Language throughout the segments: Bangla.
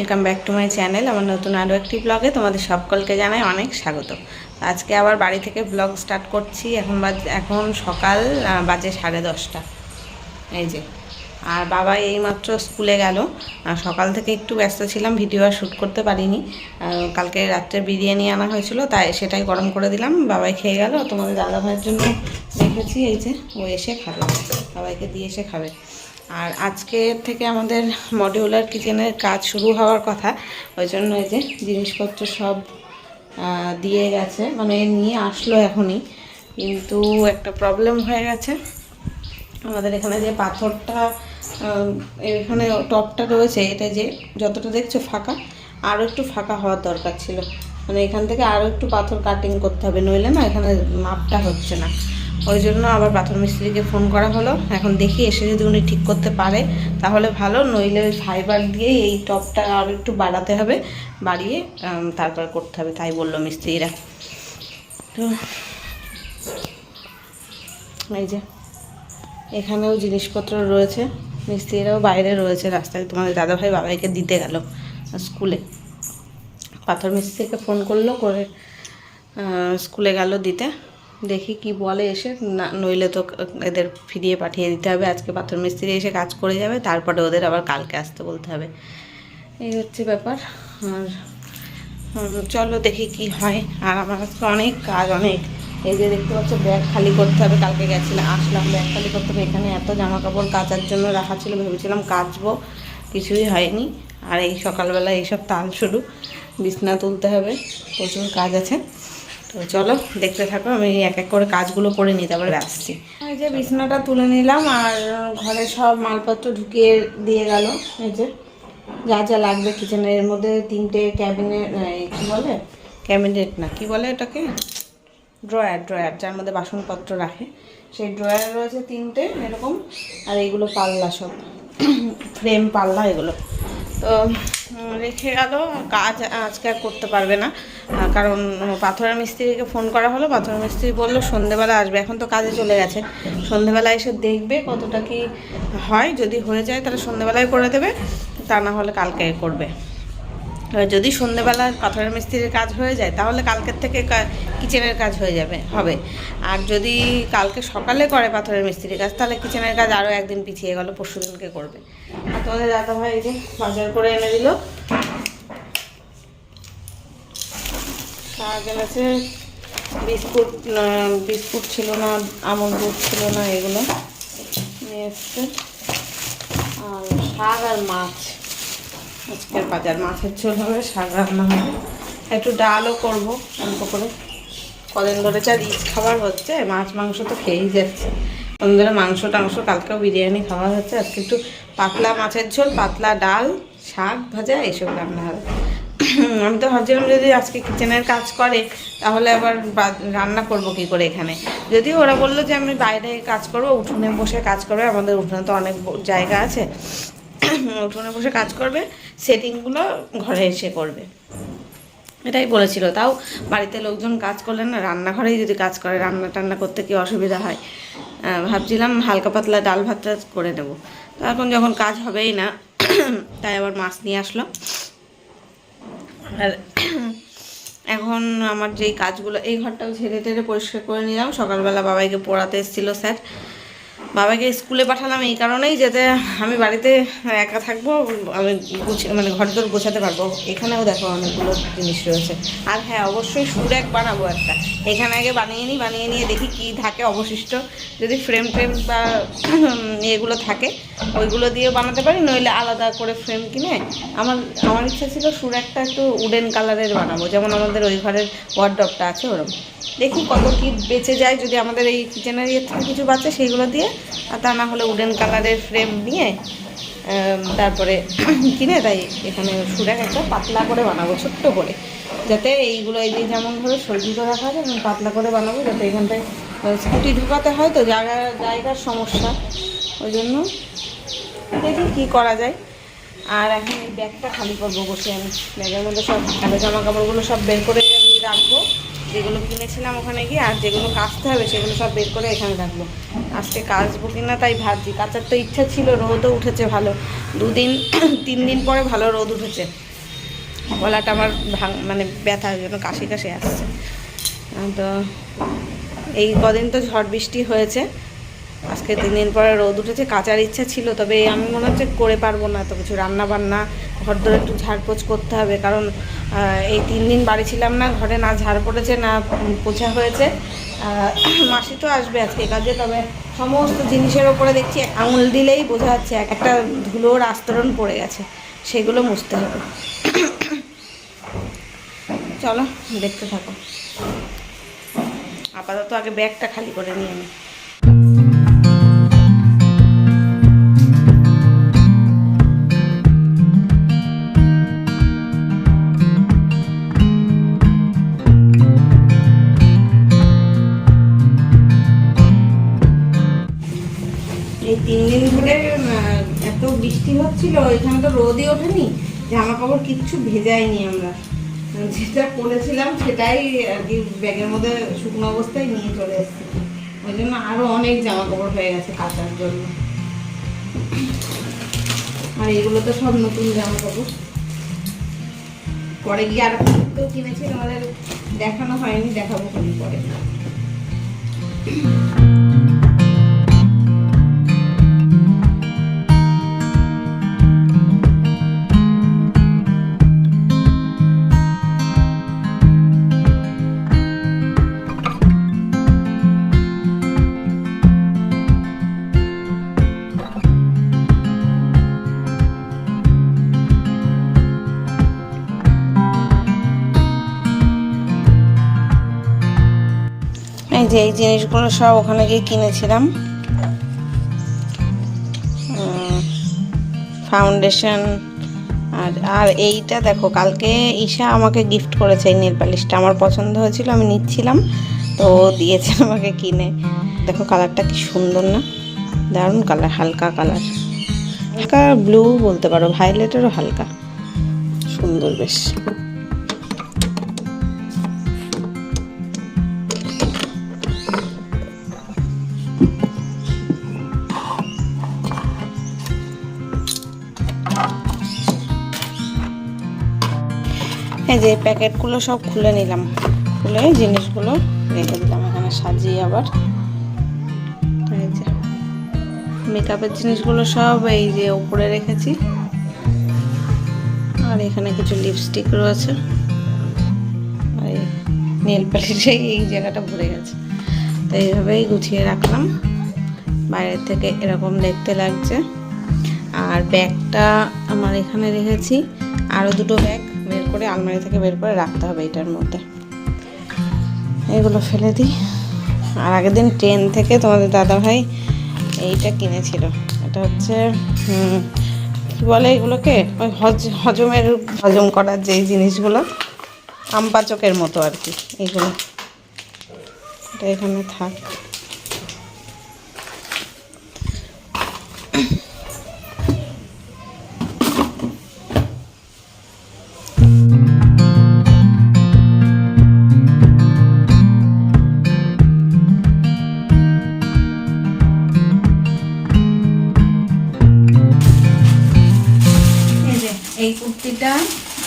Welcome back to my channel. আমার নতুন আরও একটি ব্লগে তোমাদের সকলকে জানাই অনেক স্বাগত। আজকে আবার বাড়ি থেকে ব্লগ স্টার্ট করছি। এখন সকাল বাজে 10:30 এই যে। আর বাবা এইমাত্র স্কুলে গেল। সকাল থেকে একটু ব্যস্ত ছিলাম, ভিডিও আর শ্যুট করতে পারিনি। কালকে রাত্রে বিরিয়ানি আনা হয়েছিল, তাই সেটাই গরম করে দিলাম, বাবাই খেয়ে গেল। তোমাদের দাদা ভাইয়ের জন্য রেখেছি, এই যে ও এসে খাবে, বাবাইকে দিয়ে এসে খাবে। আর আজকে থেকে আমাদের মডিউলার কিচেনের কাজ শুরু হওয়ার কথা, ওই জন্য এই যে জিনিসপত্র সব দিয়ে গেছে, মানে নিয়ে আসলো এখনই। কিন্তু একটা প্রবলেম হয়ে গেছে, আমাদের এখানে যে পাথরটা এখানে টপটা রয়েছে, এটা যে যতটা দেখছো ফাঁকা, আরও একটু ফাঁকা হওয়ার দরকার ছিল। মানে এখান থেকে আরও একটু পাথর কাটিং করতে হবে, নইলে না এখানে মাপটা হচ্ছে না। ওই জন্য আবার পাথর মিস্ত্রিকে ফোন করা হলো। এখন দেখি এসে যদি উনি ঠিক করতে পারে তাহলে ভালো, নইলে ওই ফাইবার দিয়ে এই টপটা আরও একটু বাড়াতে হবে, বাড়িয়ে তারপর করতে হবে, তাই বললো মিস্ত্রিরা। তো এই যে এখানেও জিনিসপত্র রয়েছে, মিস্ত্রিরাও বাইরে রয়েছে রাস্তায়। তোমাদের দাদাভাই বাবাইকে দিতে গেল স্কুলে, পাথর মিস্ত্রিকে ফোন করলো, করে স্কুলে গেল দিতে। দেখি কি বলে এসে, না নইলে তো এদের ফিরিয়ে পাঠিয়ে দিতে হবে। আজকে পাথর মিস্ত্রি এসে কাজ করে যাবে, তারপরে ওদের আবার কালকে আসতে বলতে হবে। এই হচ্ছে ব্যাপার। আর চলো দেখি কি হয়। আর আমার আজকে অনেক কাজ, অনেক। এই যে দেখতে পাচ্ছ, ব্যাগ খালি করতে হবে। কালকে আসলাম ব্যাগ খালি করতে হবে। এখানে এত জামা কাপড় কাচার জন্য রাখা ছিল, ভেবেছিলাম কাচবো, কিছুই হয়নি। আর এই সকালবেলা এইসব তাল শুরু, বিছনা তুলতে হবে, প্রচুর কাজ আছে। তো চলো দেখতে থাকো, আমি এক এক করে কাজগুলো করে নিই, তারপরে আসছি। এই যে বিছনাটা তুলে নিলাম, আর ঘরে সব মালপত্র ঢুকিয়ে দিয়ে গেল। এই যে যা যা লাগবে কিচেনের, এর মধ্যে 3টে ক্যাবিনেট, কী বলে ক্যাবিনেট না, কি বলে এটাকে, ড্রয়ার, যার মধ্যে বাসনপত্র রাখে, সেই ড্রয়ার রয়েছে 3টে এরকম। আর এইগুলো পাল্লা, সব ফ্রেম পাল্লা এগুলো। তো রেখে গেল। কাজ আজকে আর করতে পারবে না, কারণ পাথরের মিস্ত্রিকে ফোন করা হলো। পাথরের মিস্ত্রি বললো সন্ধেবেলা আসবে, এখন তো কাজে চলে গেছে। সন্ধেবেলা এসে দেখবে কতটা কি হয়, যদি হয়ে যায় তাহলে সন্ধেবেলায় করে দেবে, তা না হলে কালকে করবে। যদি সন্ধেবেলা পাথরের মিস্ত্রির কাজ হয়ে যায় তাহলে কালকের থেকে কিচেনের কাজ হবে। আর যদি কালকে সকালে করে পাথরের মিস্ত্রির কাজ, তাহলে কিচেনের কাজ আরও একদিন পিছিয়ে গেল, পরশু দিনকে করবে। আর তোমাদের দাদা ভাই যে বাজার করে এনে দিল, শাক এনেছে, বিস্কুট ছিল না, আমল দুধ ছিল না, এগুলো নিয়ে এসছে। আর শাক আর মাছ, আজকের বাজার মাছের ঝোল হবে, শাক রান্না হবে, একটু ডালও করবো অল্প করে। কদিন ধরে যা রিচ খাবার হচ্ছে, মাছ মাংস তো খেয়েই যাচ্ছে। কদিন ধরে মাংস টাংস, কালকেও বিরিয়ানি খাওয়া হচ্ছে। আজকে একটু পাতলা মাছের ঝোল, পাতলা ডাল, শাক ভাজা, এইসব রান্না হবে। আমি তো ভাবছিলাম যদি আজকে কিচেনের কাজ করে তাহলে আবার রান্না করব কি করে এখানে। যদিও ওরা বললো যে আমি বাইরে কাজ করবো, উঠোনে বসে কাজ করবে, আমাদের উঠোনে তো অনেক জায়গা আছে, উঠোনে বসে কাজ করবে, সেটিংগুলো ঘরে এসে করবে, এটাই বলেছিল। তাও বাড়িতে লোকজন কাজ করলে না, রান্নাঘরেই যদি কাজ করে, রান্না টান্না করতে কি অসুবিধা হয়। ভাবছিলাম হালকা পাতলা ডাল ভাতটা করে নেব। তো এখন যখন কাজ হবেই না, তাই আবার মাছ নিয়ে আসলো। আর এখন আমার যেই কাজগুলো, এই ঘরটাও ঝেড়ে টেড়ে পরিষ্কার করে নিলাম। সকালবেলা বাবাইকে পড়াতে এসেছিলো স্যার, বাবাকে স্কুলে পাঠালাম এই কারণেই, যাতে আমি বাড়িতে একা থাকবো, আমি মানে ঘরদোর গোছাতে পারবো। এখানেও দেখো অনেকগুলো জিনিস রয়েছে। আর হ্যাঁ, অবশ্যই সুরেক বানাবো একটা। এখানে আগে বানিয়ে নিয়ে দেখি কি থাকে অবশিষ্ট, যদি ফ্রেম বা এগুলো থাকে ওইগুলো দিয়ে বানাতে পারি, নইলে আলাদা করে ফ্রেম কিনে। আমার ইচ্ছা ছিল সুরেকটা একটু উডেন কালারের বানাবো, যেমন আমাদের ওই ঘরের ওয়ার্ডরোবটা আছে ওরকম। দেখি কত কি বেঁচে যায়, যদি আমাদের এই কিচেনের ইয়ে থেকে কিছু বাঁচে সেইগুলো দিয়ে, আর তা না হলে উডেন কালারের ফ্রেম নিয়ে তারপরে কিনে, তাই এখানে সুরেক একটা পাতলা করে বানাবো, ছোট্ট করে, যাতে এইগুলো এই যে যেমন ধরো সজ্জিত রাখা যায়, আমি পাতলা করে বানাবো, যাতে এখানটায় স্কুটি ঢোকাতে হয় তো জায়গার সমস্যা, ওই জন্য দেখি কী করা যায়। আর এখন এই ব্যাগটা খালি করবো বসে, আমি ব্যাগের মধ্যে সব ভালো জামা কাপড়গুলো সব বের করে আমি রাখবো, যেগুলো কিনেছিলাম ওখানে গিয়ে, আর যেগুলো কাচতে হবে সেগুলো সব বের করে এখানে রাখবো। আজকে কাচবো কিনা তাই ভাবছি। কাচার তো ইচ্ছা ছিল, রোদও উঠেছে ভালো, 2-3 দিন পরে ভালো রোদ উঠেছে। গলাটা আমার মানে ব্যথার জন্য কাশি কাশি আসছে। তো এই কদিন তো ঝড় বৃষ্টি হয়েছে, আজকে 3 দিন পরে রোদ উঠেছে। কাচার ইচ্ছা ছিল, তবে আমি মনে হচ্ছে করে পারবো না তো কিছু, রান্না বান্না ঘর ধরে একটু ঝাড়পোছ করতে হবে, কারণ এই 3 দিন বাড়ি ছিলাম না, ঘরে না ঝাড় পড়েছে না পোছা হয়েছে। মাসি তো আসবে আজকে কাজে, তবে সমস্ত জিনিসের ওপরে দেখছি আঙুল দিলেই বোঝা যাচ্ছে একটা ধুলোর আস্তরণ পড়ে গেছে, সেগুলো মুছতে হবে। চলো দেখতে থাকো, আপাতত আগে ব্যাগটা খালি করে নিই আমি। এই 3 দিন ধরে এত বৃষ্টি হচ্ছিল, এখানে তো রোদই ওঠেনি, জামা কাপড় কিচ্ছু ভেজাইনি আমরা, যেটা পরেছিলাম সেটাই আর কি ব্যাগের মধ্যে শুকনো অবস্থায় নিয়ে চলে এসেছি। ওই জন্য আরও অনেক জামা কাপড় হয়ে গেছে কাচার জন্য। আর এগুলো তো সব নতুন জামা কাপড়, পরে গিয়ে আর তো কিনেছি, আমাদের দেখানো হয়নি, দেখাবো কোন পরে। এই যে এই জিনিসগুলো সব ওখানে গিয়ে কিনেছিলাম, ফাউন্ডেশন। আর এইটা দেখো, কালকে ঈশা আমাকে গিফট করেছে এই নেল পালিশটা, আমার পছন্দ হয়েছিল, আমি নিচ্ছিলাম তো দিয়েছে আমাকে কিনে। দেখো কালারটা কি সুন্দর না, দারুণ কালার, হালকা কালার, হালকা ব্লু বলতে পারো, ভায়োলেটেরও হালকা, সুন্দর বেশ। এই যে প্যাকেটগুলো সব খুলে নিলাম, খুলে জিনিসগুলো রেখে দিলাম এখানে সাজিয়ে। আবার এই যে মেকআপের জিনিসগুলো সব এই যে উপরে রেখেছি, আর এখানে কিছু লিপস্টিক রয়েছে, আর এই নেল পালিশে এই জায়গাটা ভরে গেছে, তো এইভাবেই গুছিয়ে রাখলাম। বাইরের থেকে এরকম দেখতে লাগছে। আর ব্যাগটা আমার এখানে রেখেছি, আরও 2টো ব্যাগ বের করে আলমারি থেকে বের করে রাখতে হবে এটার মধ্যে। এগুলো ফেলে দিই। আর আগের দিন ট্রেন থেকে তোমাদের দাদাভাই এইটা কিনেছিল, এটা হচ্ছে কী বলে এগুলোকে, ওই হজম করার যে জিনিসগুলো, আমপাচকের মতো আর কি, এইগুলো। এটা এখানে থাক। এই কুর্তিটা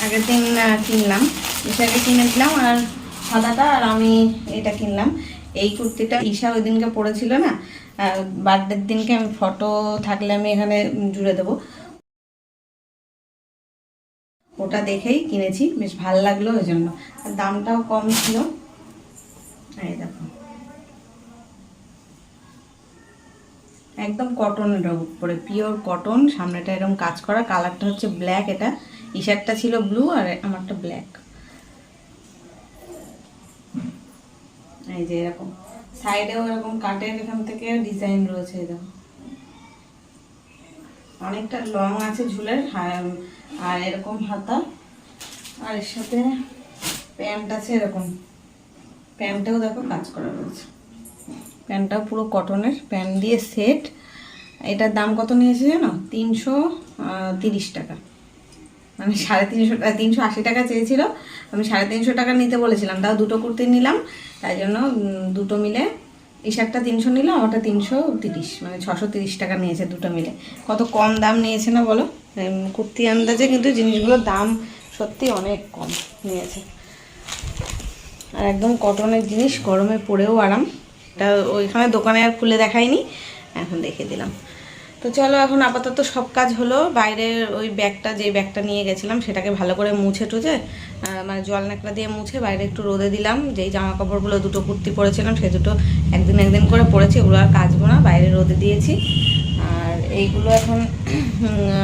আগের দিন কিনলাম, ঈশাকে কিনে দিলাম, আর সাদাটা, আর আমি এটা কিনলাম। এই কুর্তিটা ঈশা ওই দিনকে পরেছিল না, বার্থডের দিনকে, আমি ফটো থাকলে আমি এখানে জুড়ে দেবো, ওটা দেখেই কিনেছি, বেশ ভালো লাগলো ওই জন্য। আর দামটাও কম ছিল। এই দেখো একদম কটনের উপরে, পিওর কটন, সামনেটা এরকম কাজ করা, কালারটা হচ্ছে ব্ল্যাক। এটা টি-শার্টটা ছিল ব্লু আর আমারটা ব্ল্যাক। এই যে এরকম সাইডেও এরকম কাটের এখান থেকে ডিজাইন রয়েছে, দেখো অনেকটা লং আছে ঝুলের, আর এরকম হাতা, আর এর সাথে প্যান্ট আছে এরকম, প্যান্টেও দেখো কাজ করা রয়েছে, প্যান্টটাও পুরো কটনের, প্যান্ট দিয়ে সেট। এটার দাম কত নিয়েছে জানো? 330 টাকা, মানে 350, 380 টাকা চেয়েছিল, আমি 350 টাকা নিতে বলেছিলাম, তাও 2টো কুর্তি নিলাম, তাই জন্য 2টো মিলে, এই শার্টটা 300 নিলাম, আমারটা 330, মানে 630 টাকা নিয়েছে 2টো মিলে। কত কম দাম নিয়েছে না বলো, কুর্তি আন্দাজে কিন্তু জিনিসগুলোর দাম সত্যি অনেক কম নিয়েছে। আর একদম কটনের জিনিস, গরমে পরেও আরাম। এটা ওইখানে দোকানে আর খুলে দেখাইনি, এখন দেখে দিলাম। তো চলো এখন আপাতত সব কাজ হলো। বাইরের ওই ব্যাগটা, যে ব্যাগটা নিয়ে গেছিলাম সেটাকে ভালো করে মুছে টুছে, মানে জল ন্যাকড়া দিয়ে মুছে বাইরে একটু রোদে দিলাম। যেই জামা কাপড়গুলো, দুটো কুর্তি পরেছিলাম সে দুটো একদিন একদিন করে পরেছি, ওগুলো আর কাচবো না, বাইরে রোদে দিয়েছি। আর এইগুলো এখন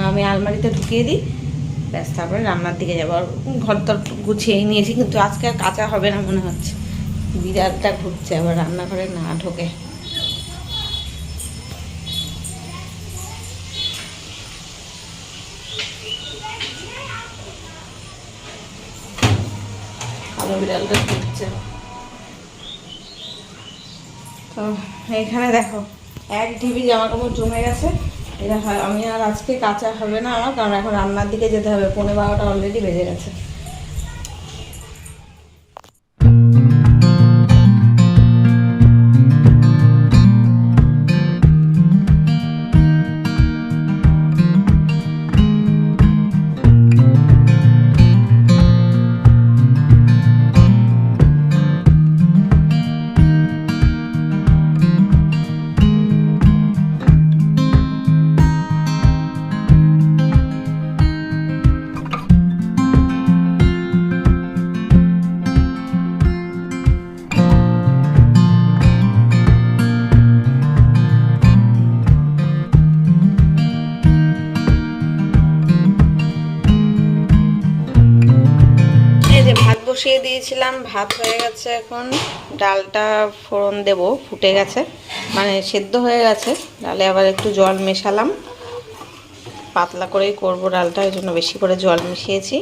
আমি আলমারিতে ঢুকিয়ে দিই, ব্যাস তারপরে রান্নার দিকে যাবো। আর ঘর তো গুছিয়েই নিয়েছি, কিন্তু আজকে আর কাঁচা হবে না মনে হচ্ছে, বিড়ালটা ঘুরছে আবার রান্নাঘরে না ঢোকে। বিড়ালটা ঘুরছে। তো এখানে দেখো এক ঢিবি জামা কাপড় জমে গেছে। এটা আমি আর আজকে কাঁচা হবে না আমার, কারণ এখন রান্নার দিকে যেতে হবে, 11:15 অলরেডি বেজে গেছে। বসিয়ে দিয়েছিলাম, ভাত হয়ে গেছে, এখন ডালটা ফোড়ন দেব, ফুটে গেছে মানে সেদ্ধ হয়ে গেছে। ডালে আবার একটু জল মেশালাম, পাতলা করেই করব ডালটা, ওই জন্য বেশি করে জল মিশিয়েছি।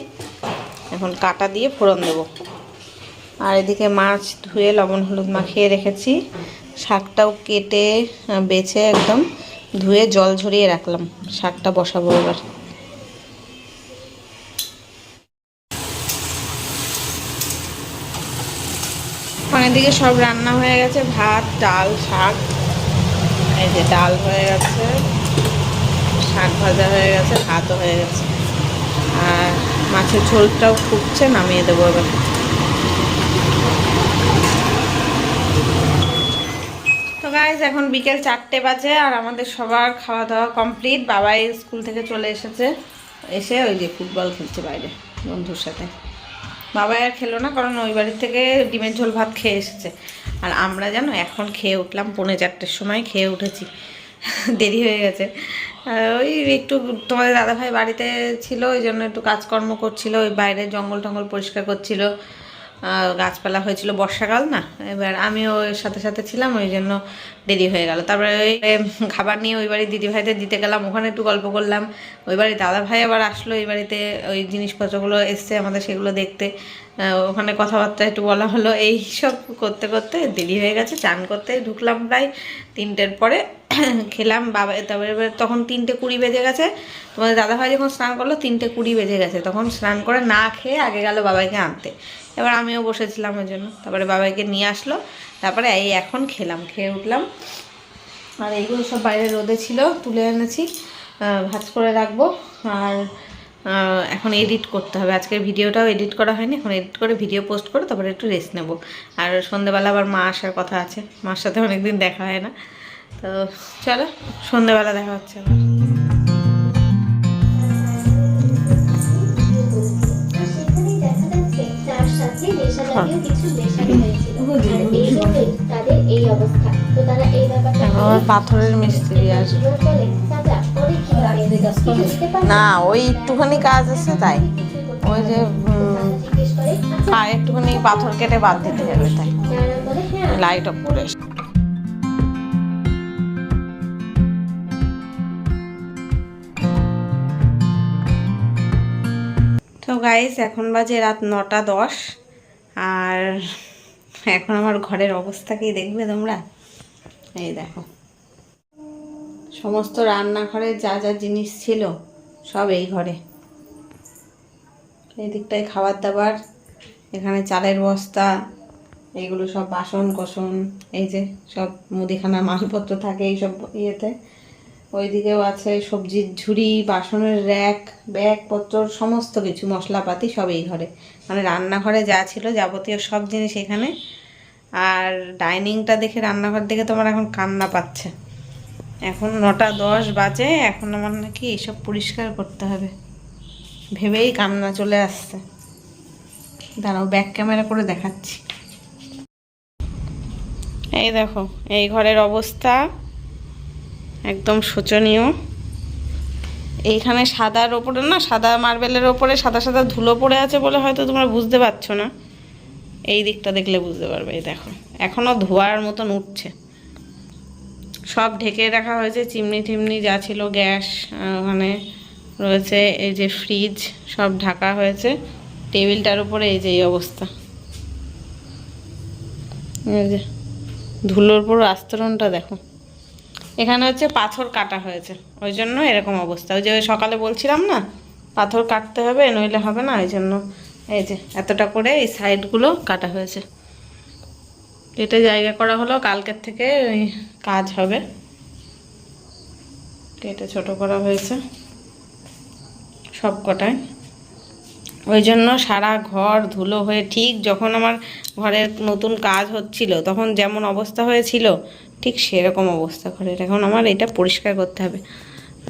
এখন কাটা দিয়ে ফোড়ন দেব। আর এদিকে মাছ ধুয়ে লবণ হলুদ মাখিয়ে রেখেছি, শাকটাও কেটে বেছে একদম ধুয়ে জল ঝরিয়ে রাখলাম, শাকটা বসাবো এবার। এদিকে সব রান্না হয়ে গেছে, ভাত ডাল শাক, এই যে ডাল হয়ে গেছে, শাক ভাজা হয়ে গেছে, ভাতও হয়ে গেছে, আর মাছের ঝোলটাও ফুটছে, নামিয়ে দেবো এবার। তো গাইজ এখন বিকেল 4টে বাজে, আর আমাদের সবার খাওয়া দাওয়া কমপ্লিট। বাবাই স্কুল থেকে চলে এসেছে, এসে ওই যে ফুটবল খেলছে বাইরে বন্ধুর সাথে। বাবা আর খেলো না, কারণ ওই বাড়ির থেকে ডিমের ঝোল ভাত খেয়ে এসেছে। আর আমরা জানো এখন খেয়ে উঠলাম, 3:45-র সময় খেয়ে উঠেছি, দেরি হয়ে গেছে। ওই একটু তোমাদের দাদাভাই বাড়িতে ছিল, ওই জন্য একটু কাজকর্ম করছিল, ওই বাইরে জঙ্গল টঙ্গল পরিষ্কার করছিল, গাছপালা হয়েছিল, বর্ষাকাল না, এবার আমিও ওর সাথে সাথে ছিলাম, ওই জন্য দেরি হয়ে গেল। তারপরে ওই খাবার নিয়ে ওই বাড়ির দিদিভাইদের দিতে গেলাম, ওখানে একটু গল্প করলাম। ওই বাড়ির দাদাভাই আবার আসলো, এই বাড়িতে ওই জিনিসপত্রগুলো এসছে আমাদের, সেগুলো দেখতে, ওখানে কথাবার্তা একটু বলা হলো। এই সব করতে করতে দেরি হয়ে গেছে। চান করতে ঢুকলাম প্রায় 3টের পরে, খেলাম বাবা, তারপরে তখন 3:20 বেজে গেছে। তোমাদের দাদাভাই যখন স্নান করলো 3:20 বেজে গেছে, তখন স্নান করে না খেয়ে আগে গেল বাবাইকে আনতে। এবার আমিও বসেছিলাম ওই জন্য, তারপরে বাবাইকে নিয়ে আসলো, তারপরে এই এখন খেলাম, খেয়ে উঠলাম। আর এইগুলো সব বাইরে রোদে ছিল, তুলে এনেছি, ভাজ করে রাখবো। আর এখন এডিট করতে হবে, আজকের ভিডিওটাও এডিট করা হয়নি, এখন এডিট করে ভিডিও পোস্ট করে তারপরে একটু রেস্ট নেব। আর সন্ধ্যেবেলা আবার মা আসার কথা আছে, মার সাথে অনেকদিন দেখা হয় না। তো চলো সন্ধ্যেবেলা দেখা হচ্ছে আবার। পাথরের মিস্ত্রি আসবে না, ওই একটুখানি কাজ আছে, তাই ওই যে একটুখানি পাথর কেটে বাদ দিতে হবে, তাই লাইট অফ করে। তো গাইস এখন বাজে রাত 9:10, আর এখন আমার ঘরের অবস্থা কি দেখবে তোমরা। এই দেখো সমস্ত রান্নাঘরে যা যা জিনিস ছিল সব এই ঘরে, এই দিকটায় খাবার দাবার, এখানে চালের বস্তা, এইগুলো সব বাসন কোসন, এই যে সব মুদিখানা মালপত্র থাকে এইসব ইয়েতে, ওইদিকেও আছে সবজির ঝুড়ি, বাসনের র্যাক, ব্যাগপত্র, সমস্ত কিছু মশলাপাতি সব এই ঘরে, মানে রান্নাঘরে যা ছিল যাবতীয় সব জিনিস এখানে। আর ডাইনিংটা দেখে, রান্নাঘর দেখে তোমার এখন কান্না পাচ্ছে। এখন 9টা 10 বাজে, এখন আমার নাকি এইসব পরিষ্কার করতে হবে ভেবেই কান্না চলে আসছে। দাঁড়াও ব্যাক ক্যামেরা করে দেখাচ্ছি। এই দেখো এই ঘরের অবস্থা একদম শোচনীয়। এইখানে সাদার ওপরে না, সাদা মার্বেলের ওপরে সাদা সাদা ধুলো পড়ে আছে বলে হয়তো তোমরা বুঝতে পারছো না, এই দিকটা দেখলে বুঝতে পারবে। এই দেখো এখনও ধোয়ার মতন উঠছে। সব ঢেকে রাখা হয়েছে, চিমনি টিমনি যা ছিল, গ্যাস ওখানে রয়েছে, এই যে ফ্রিজ সব ঢাকা হয়েছে। টেবিলটার উপরে এই যে এই অবস্থা, এই যে ধুলোর পুরো আস্তরণটা দেখো। এখানে হচ্ছে পাথর কাটা হয়েছে, ওই জন্য এরকম অবস্থা। ওই যে সকালে বলছিলাম না পাথর কাটতে হবে, নইলে হবে না, ওই জন্য এই যে এতটা করে এই সাইডগুলো কাটা হয়েছে। কেটে জায়গা করা হলো, কালকের থেকে ওই কাজ হবে। কেটে ছোট করা হয়েছে সব কটায়। ওই জন্য সারা ঘর ধুলো হয়ে, ঠিক যখন আমার ঘরের নতুন কাজ হচ্ছিল তখন যেমন অবস্থা হয়েছিল ঠিক সেরকম অবস্থা ঘরের। এখন আমার এটা পরিষ্কার করতে হবে।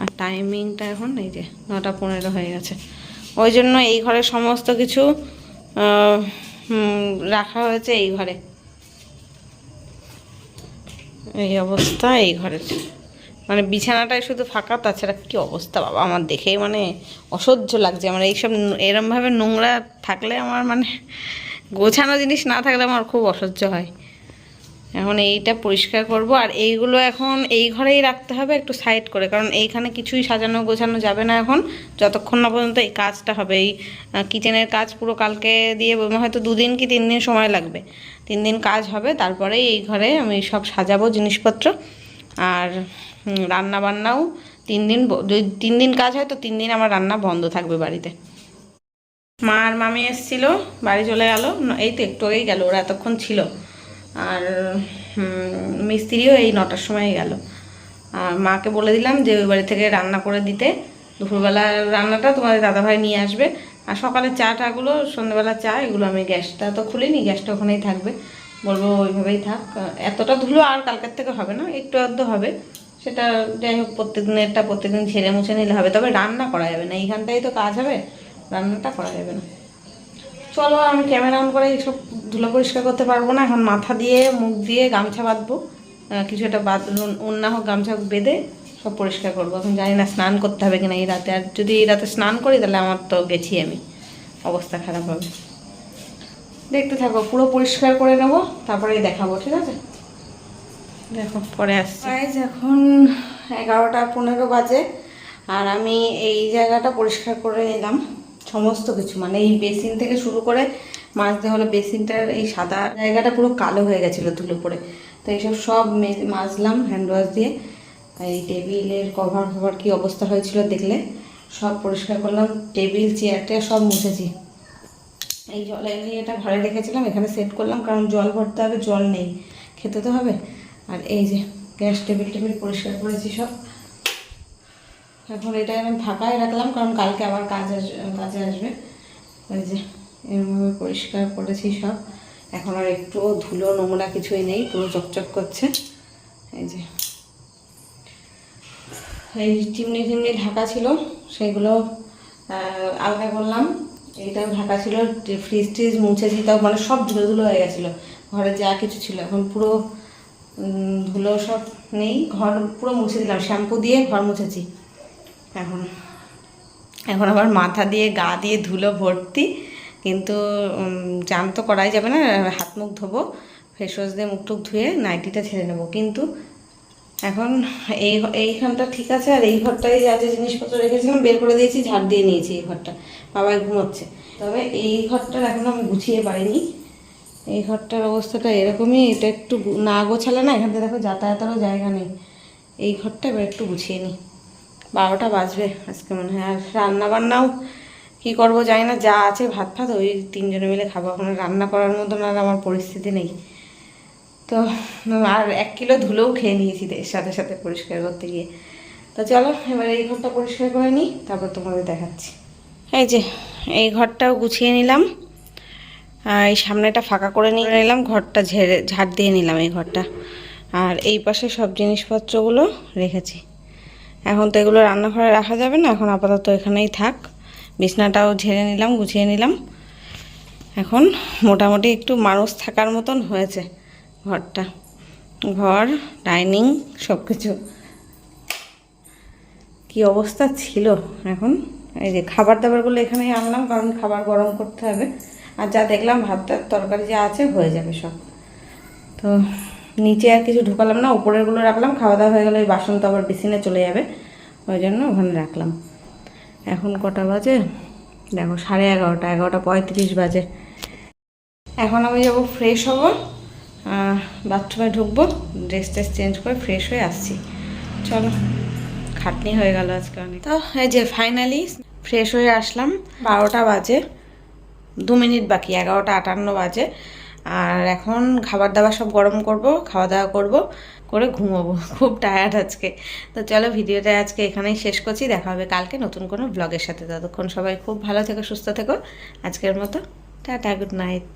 আর টাইমিংটা এখন এই যে 9টা 15 হয়ে গেছে। ওই জন্য এই ঘরে সমস্ত কিছু রাখা হয়েছে এই ঘরে। এই অবস্থা এই ঘরের, মানে বিছানাটাই শুধু ফাঁকা, তাছাড়া কি অবস্থা বাবা, আমার দেখেই মানে অসহ্য লাগছে। আমার এইসব এরমভাবে নোংরা থাকলে আমার মানে গোছানো জিনিস না থাকলে আমার খুব অসহ্য হয়। এখন এইটা পরিষ্কার করব। আর এইগুলো এখন এই ঘরেই রাখতে হবে একটু সাইড করে, কারণ এইখানে কিছুই সাজানো গোছানো যাবে না এখন যতক্ষণ না পর্যন্ত এই কাজটা হবে। এই কিচেনের কাজ পুরো কালকে দিয়ে হয়তো 2 দিন কি 3 দিন সময় লাগবে। 3 দিন কাজ হবে, তারপরে এই ঘরে আমি সব সাজাবো জিনিসপত্র। আর রান্না বান্নাও 3 দিন, যদি 3 দিন কাজ হয় তো 3 দিন আমার রান্না বন্ধ থাকবে বাড়িতে। মা আর মামি এসেছিল, বাড়ি চলে গেল, এই তো একটু আগেই গেল, ওরা এতক্ষণ ছিল। আর মিস্ত্রিও এই 9টার সময় গেল। আর মাকে বলে দিলাম যে ওই বাড়ি থেকে রান্না করে দিতে, দুপুরবেলা রান্নাটা তোমাদের দাদাভাই নিয়ে আসবে। আর সকালে চা টাগুলো, সন্ধ্যেবেলা চা, এগুলো আমি গ্যাসটা তো খুলিনি, গ্যাসটা ওখানেই থাকবে, বলবো ওইভাবেই থাক। এতটা ধুলো আর কালকের থেকে হবে না, একটু আধটু হবে, সেটা যাই হোক প্রত্যেকদিনেরটা প্রত্যেকদিন ছেড়ে মুছে নিলে হবে। তবে রান্না করা যাবে না, এইখানটাই তো কাজ হবে, রান্নাটা করা যাবে না। চলো আমি ক্যামেরা অন করে এইসব ধুলো পরিষ্কার করতে পারবো না, এখন মাথা দিয়ে মুখ দিয়ে গামছা বাঁধবো, কিছু একটা ওড়না হোক গামছা হোক বেঁধে সব পরিষ্কার করবো। এখন জানি না স্নান করতে হবে কিনা এই রাতে, আর যদি এই রাতে স্নান করি তাহলে আমার তো গেছি, আমি অবস্থা খারাপ হবে। দেখতে থাকো, পুরো পরিষ্কার করে নেবো তারপরে দেখাবো, ঠিক আছে? দেখো পরে আসছি। এখন 11টা 15 বাজে, আর আমি এই জায়গাটা পরিষ্কার করে নিলাম সমস্ত কিছু, মানে এই বেসিন থেকে শুরু করে মাজতে হলো। বেসিনটার এই সাদা জায়গাটা পুরো কালো হয়ে গেছিলো ধুলো পড়ে, তো এইসব সব মাজলাম হ্যান্ড ওয়াশ দিয়ে। এই টেবিলের কভার ফভার কী অবস্থা হয়েছিল দেখলে, সব পরিষ্কার করলাম। টেবিল চেয়ারটা সব মুছেছি। এই জলের এটা ঘরে রেখেছিলাম, এখানে সেট করলাম, কারণ জল ভরতে হবে, জল নেই, খেতে তো হবে। আর এই যে গ্যাস টেবিল পরিষ্কার করেছি সব। এখন এটা আমি ফাঁকায় রাখলাম, কারণ কালকে আবার কাজে আসবে। ওই যে এরকমভাবে পরিষ্কার করেছি সব। এখন আর একটু ধুলো নোংরা কিছুই নেই, পুরো চকচক করছে। এই যে এই চিমনি ঢাকা ছিল, সেগুলো আলগা করলাম। এইটাও ঢাকা ছিল, ফ্রিজ ট্রিজ মুছেছি, তাও মানে সব ধুলো হয়ে গেছিলো। ঘরে যা কিছু ছিল এখন পুরো ধুলো সব নেই, ঘর পুরো মুছে দিলাম, শ্যাম্পু দিয়ে ঘর মুছেছি। এখন আবার মাথা দিয়ে গা দিয়ে ধুলো ভর্তি, কিন্তু চান তো করাই যাবে না, হাত মুখ ধোবো, ফেস ওয়াশ দিয়ে মুখ টুক ধুয়ে নাইটিটা ছেড়ে নেবো। কিন্তু এখন এইখানটা ঠিক আছে, আর এই ঘরটাই যা যে জিনিসপত্র রেখেছিলাম বের করে দিয়েছি, ঝাড় দিয়ে নিয়েছি। এই ঘরটা বাবাই ঘুমোচ্ছে, তবে এই ঘরটার এখন আমি গুছিয়ে পারিনি। এই ঘরটার অবস্থাটা এরকমই, এটা একটু না গোছালে না, এখান থেকে দেখো যাতায়াতেরও জায়গা নেই। এই ঘরটা এবার একটু গুছিয়ে নিই। 12টা বাজবে আজকে মনে হয়। আর রান্না বান্নাও কী করবো জানি না, যা আছে ভাত ফাত ওই 3 জনে মিলে খাবো। এখন রান্না করার মতন আর আমার পরিস্থিতি নেই। তো আর 1 কিলো ধুলোও খেয়ে নিয়েছি এর সাথে সাথে পরিষ্কার করতে গিয়ে। তো চলো এবার এই ঘরটা পরিষ্কার করে নিই, তারপর তোমাদের দেখাচ্ছি। এই যে এই ঘরটাও গুছিয়ে নিলাম, এই সামনেটা ফাঁকা করে নিয়ে নিলাম, ঘরটা ঝাড় দিয়ে নিলাম এই ঘরটা। আর এই পাশে সব জিনিসপত্রগুলো রেখেছি। এখন তো এগুলো রান্নাঘরে রাখা যাবে না, এখন আপাতত এখানেই থাক। বিছনাটাও ঝেড়ে নিলাম, গুছিয়ে নিলাম। এখন মোটামুটি একটু মানুষ থাকার মতন হয়েছে ঘরটা, ঘর ডাইনিং সব কিছু। কী অবস্থা ছিল এখন। এই যে খাবার দাবারগুলো এখানেই আনলাম, কারণ খাবার গরম করতে হবে। আর যা দেখলাম ভাতের তরকারি যা আছে হয়ে যাবে সব। তো নিচে আর কিছু ঢুকালাম না, উপরেরগুলো রাখলাম। খাওয়া দাওয়া হয়ে গেলে ওই বাসন তো আবার বেসিনে চলে যাবে, ওই জন্য ওখানে রাখলাম। এখন কটা বাজে দেখো, 11:30, 11:35 বাজে। এখন আমি যাবো ফ্রেশ হব, বাথরুমে ঢুকবো, ড্রেস ট্রেস চেঞ্জ করে ফ্রেশ হয়ে আসছি। চলো, খাটনি হয়ে গেল আজকে অনেক। তো এই যে ফাইনালি ফ্রেশ হয়ে আসলাম। 12টা বাজে, 2 মিনিট বাকি, 11:58 বাজে। আর এখন খাবার দাবার সব গরম করব, খাওয়া দাওয়া করব, করে ঘুমোবো। খুব টায়ার্ড আজকে। তো চলো ভিডিওটা আজকে এখানেই শেষ করছি, দেখা হবে কালকে নতুন কোনো ব্লগের সাথে। ততক্ষণ সবাই খুব ভালো থেকো, সুস্থ থেকো। আজকের মতো টাটা, গুড নাইট।